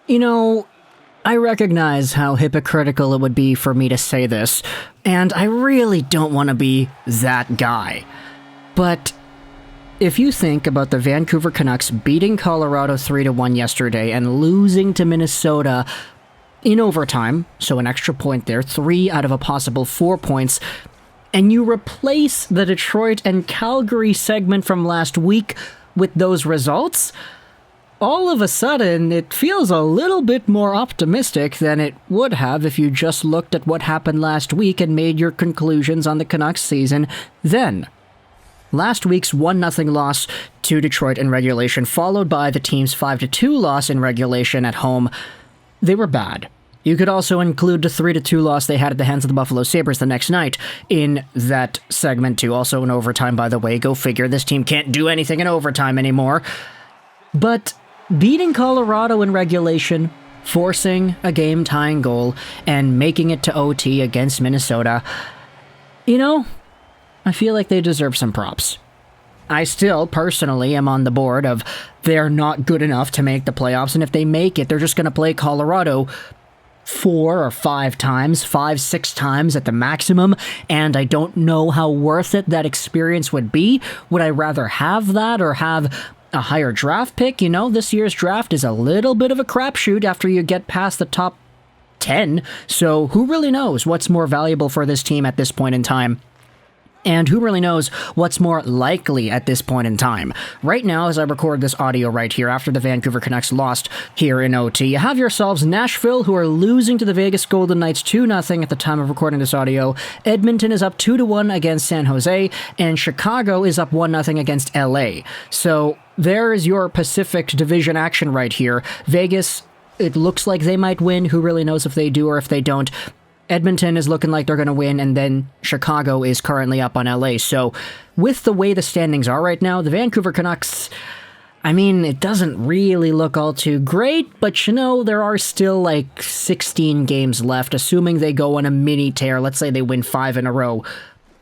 You know, I recognize how hypocritical it would be for me to say this, and I really don't want to be that guy. But if you think about the Vancouver Canucks beating Colorado 3-1 yesterday and losing to Minnesota in overtime, so an extra point there, 3 out of a possible 4 points, and you replace the Detroit and Calgary segment from last week with those results, all of a sudden, it feels a little bit more optimistic than it would have if you just looked at what happened last week and made your conclusions on the Canucks season then. Last week's 1-0 loss to Detroit in regulation, followed by the team's 5-2 loss in regulation at home, they were bad. You could also include the 3-2 loss they had at the hands of the Buffalo Sabres the next night in that segment too. Also in overtime, by the way. Go figure, this team can't do anything in overtime anymore. But beating Colorado in regulation, forcing a game-tying goal, and making it to OT against Minnesota, you know, I feel like they deserve some props. I still, personally, am on the board of they're not good enough to make the playoffs, and if they make it, they're just going to play Colorado 4 or 5 times, 5-6 times at the maximum, and I don't know how worth it that experience would be. Would I rather have that or have a higher draft pick? You know, this year's draft is a little bit of a crapshoot after you get past the top 10, so who really knows what's more valuable for this team at this point in time? And who really knows what's more likely at this point in time? Right now, as I record this audio right here after the Vancouver Canucks lost here in OT, you have yourselves Nashville, who are losing to the Vegas Golden Knights 2-0 at the time of recording this audio. Edmonton is up 2-1 against San Jose, and Chicago is up 1-0 against LA. So there is your Pacific Division action right here. Vegas, it looks like they might win. Who really knows if they do or if they don't? Edmonton is looking like they're going to win, and then Chicago is currently up on LA. So with the way the standings are right now, the Vancouver Canucks, I mean, it doesn't really look all too great, but you know, there are still like 16 games left, assuming they go on a mini tear. Let's say they win 5 in a row.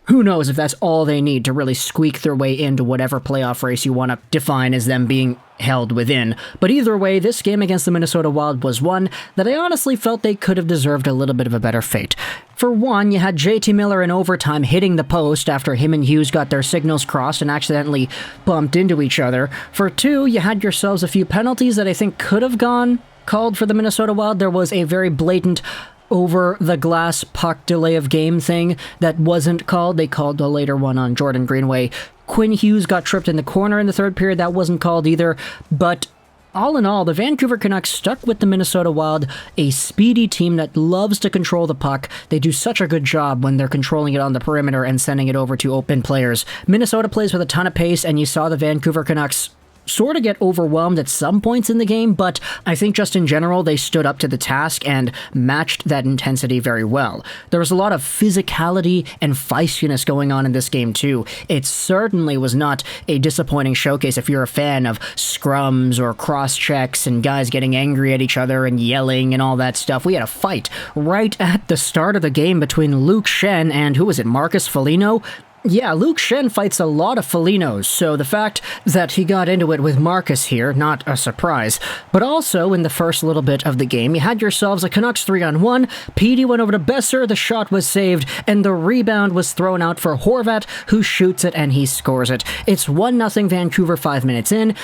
Who knows if that's all they need to really squeak their way into whatever playoff race you want to define as them being held within. But either way, this game against the Minnesota Wild was one that I honestly felt they could have deserved a little bit of a better fate. For one, you had JT Miller in overtime hitting the post after him and Hughes got their signals crossed and accidentally bumped into each other. For two, you had yourselves a few penalties that I think could have gone called for the Minnesota Wild. There was a very blatant over-the-glass puck delay of game thing that wasn't called. They called a later one on Jordan Greenway. Quinn Hughes got tripped in the corner in the third period. That wasn't called either. But all in all, the Vancouver Canucks stuck with the Minnesota Wild, a speedy team that loves to control the puck. They do such a good job when they're controlling it on the perimeter and sending it over to open players. Minnesota plays with a ton of pace, and you saw the Vancouver Canucks sort of get overwhelmed at some points in the game, but I think just in general, they stood up to the task and matched that intensity very well. There was a lot of physicality and feistiness going on in this game too. It certainly was not a disappointing showcase if you're a fan of scrums or cross-checks and guys getting angry at each other and yelling and all that stuff. We had a fight right at the start of the game between Luke Schenn and, who was it, Marcus Foligno? Yeah, Luke Schenn fights a lot of Folinos, so the fact that he got into it with Marcus here, not a surprise. But also, in the first little bit of the game, you had yourselves a Canucks 3-on-1, Petey went over to Besser, the shot was saved, and the rebound was thrown out for Horvat, who shoots it and he scores it. It's 1-0 Vancouver 5 minutes in.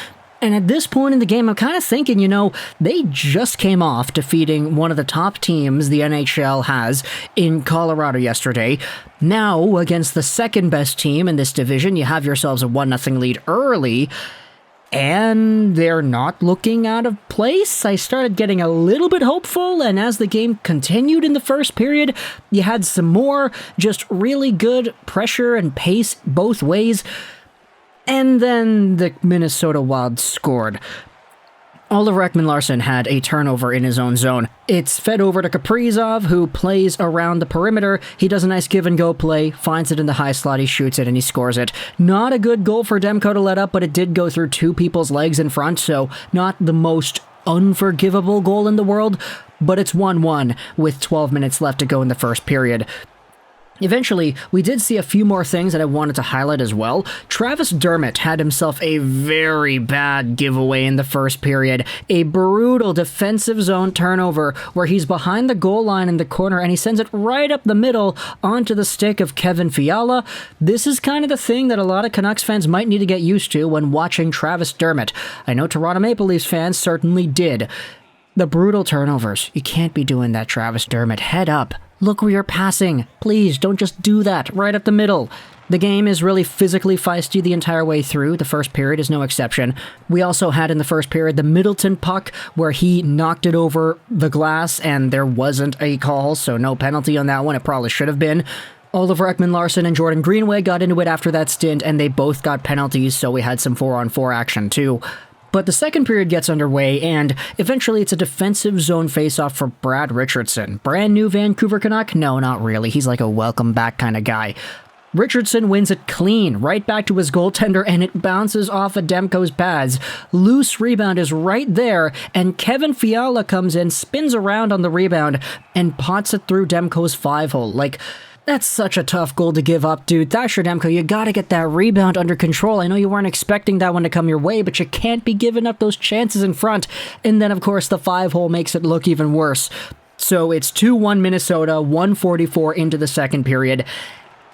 And at this point in the game, I'm kind of thinking, you know, they just came off defeating one of the top teams the NHL has in Colorado yesterday. Now, against the second best team in this division, you have yourselves a 1-0 lead early, and they're not looking out of place. I started getting a little bit hopeful, and as the game continued in the first period, you had some more just really good pressure and pace both ways. And then the Minnesota Wild scored. Oliver Ekman-Larsson had a turnover in his own zone. It's fed over to Kaprizov, who plays around the perimeter. He does a nice give-and-go play, finds it in the high slot, he shoots it, and he scores it. Not a good goal for Demko to let up, but it did go through two people's legs in front, so not the most unforgivable goal in the world, but it's 1-1 with 12 minutes left to go in the first period. Eventually, we did see a few more things that I wanted to highlight as well. Travis Dermott had himself a very bad giveaway in the first period. A brutal defensive zone turnover where he's behind the goal line in the corner and he sends it right up the middle onto the stick of Kevin Fiala. This is kind of the thing that a lot of Canucks fans might need to get used to when watching Travis Dermott. I know Toronto Maple Leafs fans certainly did. The brutal turnovers. You can't be doing that, Travis Dermott. Head up. Look where you're passing. Please, don't just do that right up the middle. The game is really physically feisty the entire way through. The first period is no exception. We also had in the first period the Middleton puck where he knocked it over the glass and there wasn't a call, so no penalty on that one. It probably should have been. Oliver Ekman-Larsson and Jordan Greenway got into it after that stint and they both got penalties, so we had some 4-on-4 action too. But the second period gets underway, and eventually it's a defensive zone faceoff for Brad Richardson. Brand new Vancouver Canuck? No, not really. He's like a welcome back kind of guy. Richardson wins it clean, right back to his goaltender, and it bounces off of Demko's pads. Loose rebound is right there, and Kevin Fiala comes in, spins around on the rebound, and pots it through Demko's 5-hole. That's such a tough goal to give up, dude. Thatcher Demko, you gotta get that rebound under control. I know you weren't expecting that one to come your way, but you can't be giving up those chances in front. And then, of course, the 5-hole makes it look even worse. So it's 2-1 Minnesota, 1:44 into the second period.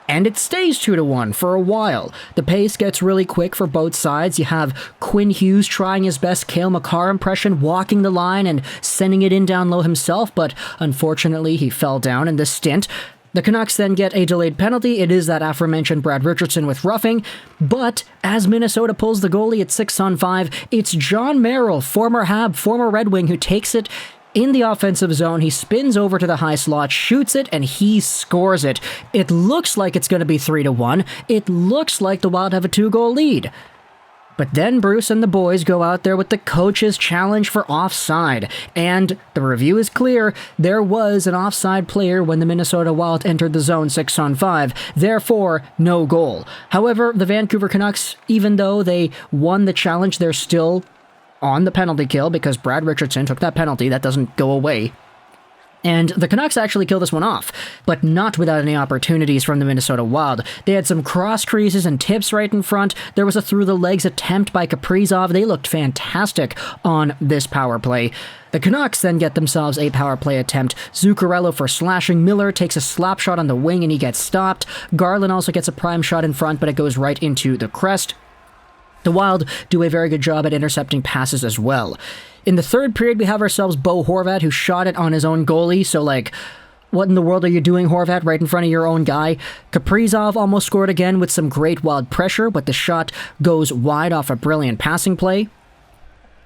And it stays 2-1 for a while. The pace gets really quick for both sides. You have Quinn Hughes trying his best Cale Makar impression, walking the line and sending it in down low himself, but unfortunately he fell down in this stint. The Canucks then get a delayed penalty. It is that aforementioned Brad Richardson with roughing, but as Minnesota pulls the goalie at 6-on-5, it's John Merrill, former Hab, former Red Wing, who takes it in the offensive zone. He spins over to the high slot, shoots it, and he scores it. It looks like it's going to be 3-1. It looks like the Wild have a 2-goal lead. But then Bruce and the boys go out there with the coach's challenge for offside. And the review is clear. There was an offside player when the Minnesota Wild entered the zone 6-on-5. Therefore, no goal. However, the Vancouver Canucks, even though they won the challenge, they're still on the penalty kill because Brad Richardson took that penalty. That doesn't go away. And the Canucks actually kill this one off, but not without any opportunities from the Minnesota Wild. They had some cross creases and tips right in front. There was a through-the-legs attempt by Kaprizov. They looked fantastic on this power play. The Canucks then get themselves a power play attempt. Zuccarello for slashing. Miller takes a slap shot on the wing and he gets stopped. Garland also gets a prime shot in front, but it goes right into the crest. The Wild do a very good job at intercepting passes as well. In the third period, we have ourselves Bo Horvat, who shot it on his own goalie, so what in the world are you doing, Horvat, right in front of your own guy? Kaprizov almost scored again with some great Wild pressure, but the shot goes wide off a brilliant passing play.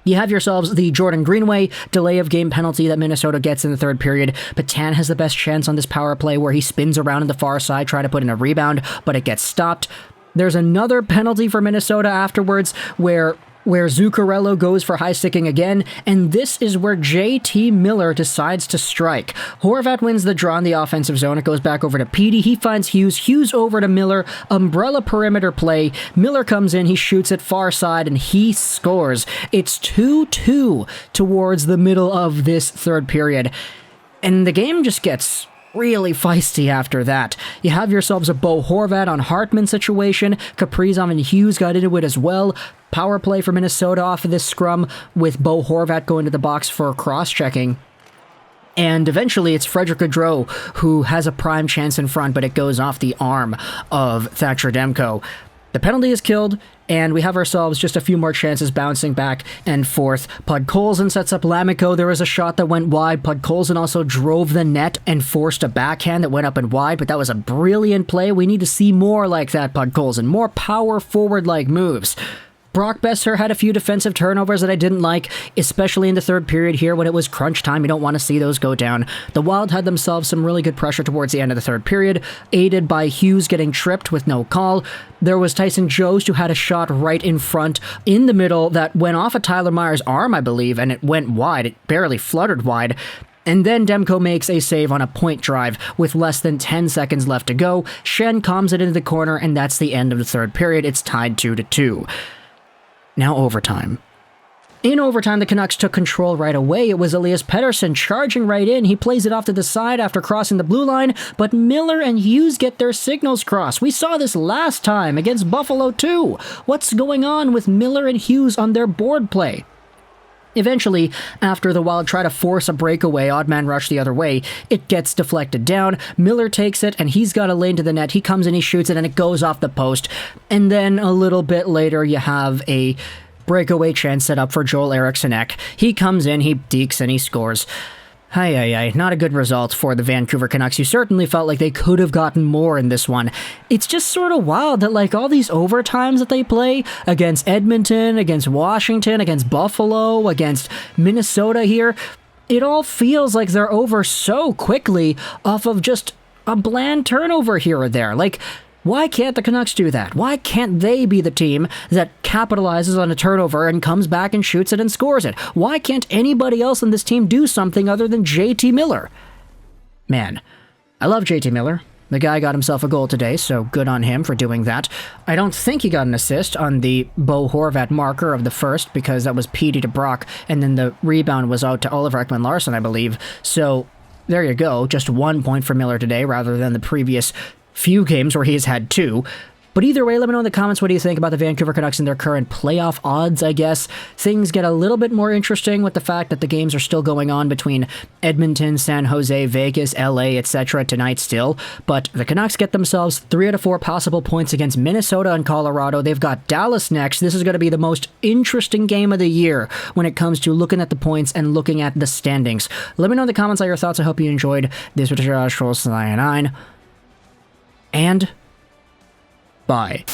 You have yourselves the Jordan Greenway delay of game penalty that Minnesota gets in the third period. Patan has the best chance on this power play where he spins around on the far side, trying to put in a rebound, but it gets stopped. There's another penalty for Minnesota afterwards where Zuccarello goes for high sticking again, and this is where JT Miller decides to strike. Horvat wins the draw in the offensive zone. It goes back over to Petey. He finds Hughes over to Miller. Umbrella perimeter play. Miller comes in, he shoots it far side, and he scores. It's 2-2 towards the middle of this third period. And the game just gets really feisty after that. You have yourselves a Bo Horvat on Hartman situation. Kaprizov and Hughes got into it as well. Power play for Minnesota off of this scrum with Bo Horvat going to the box for cross-checking. And eventually it's Frederick Gaudreau who has a prime chance in front, but it goes off the arm of Thatcher Demko. The penalty is killed, and we have ourselves just a few more chances bouncing back and forth. Podkolzin sets up Lamico. There was a shot that went wide. Podkolzin also drove the net and forced a backhand that went up and wide, but that was a brilliant play. We need to see more like that, Podkolzin. More power forward-like moves. Brock Besser had a few defensive turnovers that I didn't like, especially in the third period here when it was crunch time. You don't want to see those go down. The Wild had themselves some really good pressure towards the end of the third period, aided by Hughes getting tripped with no call. There was Tyson Jost who had a shot right in front in the middle that went off of Tyler Myers' arm, I believe, and it went wide. It barely fluttered wide. And then Demko makes a save on a point drive with less than 10 seconds left to go. Shen calms it into the corner, and that's the end of the third period. It's tied 2-2. Now overtime. In overtime, the Canucks took control right away. It was Elias Pettersson charging right in. He plays it off to the side after crossing the blue line, but Miller and Hughes get their signals crossed. We saw this last time against Buffalo too. What's going on with Miller and Hughes on their board play? Eventually, after the Wild try to force a breakaway, odd man rush the other way, it gets deflected down. Miller takes it, and he's got a lane to the net. He comes in, he shoots it, and it goes off the post. And then a little bit later, you have a breakaway chance set up for Joel Eriksson Ek. He comes in, he dekes, and he scores. Not a good result for the Vancouver Canucks. You certainly felt like they could have gotten more in this one. It's just sort of wild that like all these overtimes that they play against Edmonton, against Washington, against Buffalo, against Minnesota here, it all feels like they're over so quickly off of just a bland turnover here or there. Like, why can't the Canucks do that? Why can't they be the team that capitalizes on a turnover and comes back and shoots it and scores it? Why can't anybody else on this team do something other than JT Miller? Man, I love JT Miller. The guy got himself a goal today, so good on him for doing that. I don't think he got an assist on the Bo Horvat marker of the first, because that was Petey to Brock, and then the rebound was out to Oliver Ekman-Larsson, I believe. So there you go, just 1 point for Miller today rather than the previous few games where he has had 2. But either way, let me know in the comments what do you think about the Vancouver Canucks and their current playoff odds, I guess. Things get a little bit more interesting with the fact that the games are still going on between Edmonton, San Jose, Vegas, LA, etc. tonight still. But the Canucks get themselves 3 out of 4 possible points against Minnesota and Colorado. They've got Dallas next. This is going to be the most interesting game of the year when it comes to looking at the points and looking at the standings. Let me know in the comments all your thoughts. I hope you enjoyed this with Josh 9, and bye.